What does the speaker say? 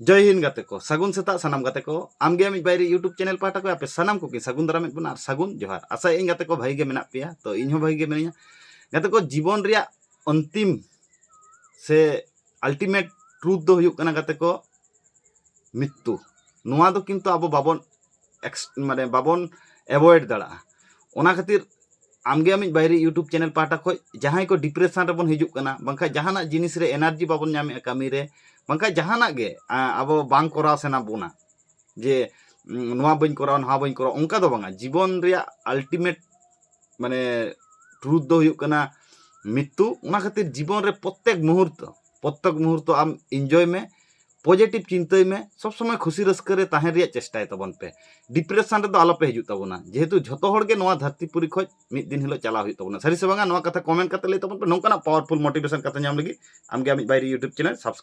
जय हिंद गाते को सगुन सेता सानाम गाते को आमगे आमिज बायरे यूट्यूब चैनल पाटा को आपे सानाम को सगुन दारामेद बना और सगुन जोहार आशा इन गाते को भाई गे मेना पेया तो इन हो भाई गे मेनिया गाते को जीवन रिया अंतिम से अल्टीमेट ट्रूथ दो हुयुक कना गाते को मृत्यु नुआ दो किंतु आबो बाबन माने बाबन एवॉइड दाड़ा ओना खातिर आमगे आमिज बायरे यूट्यूब चैनल पाटा को जहां को डिप्रेशन रेबन हिजुक कना बंखा जहाना जिनिस रे एनार्जी बाबन नामे कामी रे बंखा जहाना गे अब बांग कराव सेना बोना जे नुआ बइन कराव ना बइन कराव उनका दो बांगा जीवन रिया अल्टीमेट माने ट्रूथ दो हुयुक कना मृत्यु उना खातिर जीवन रे प्रत्येक मुहूर्त आम एंजॉय में पॉजिटिव चिंता में सब समय खुशी रस्क रे ताहें रिया चेष्टाय तबन पे डिप्रेशन रे दो आलो पे हिजुक तबना जेहेतु झतो हड़ गे नोआ धरतीपुरी खoj मिद दिन हिलो चला हुयुक तबना सारी से बांगा नोआ कथा कमेंट कते लई तबन पे नोंकाना पावरफुल मोटिवेशन कथा नाम लगी आमगे आमिज बायरे यूट्यूब चैनल सब्सक्राइब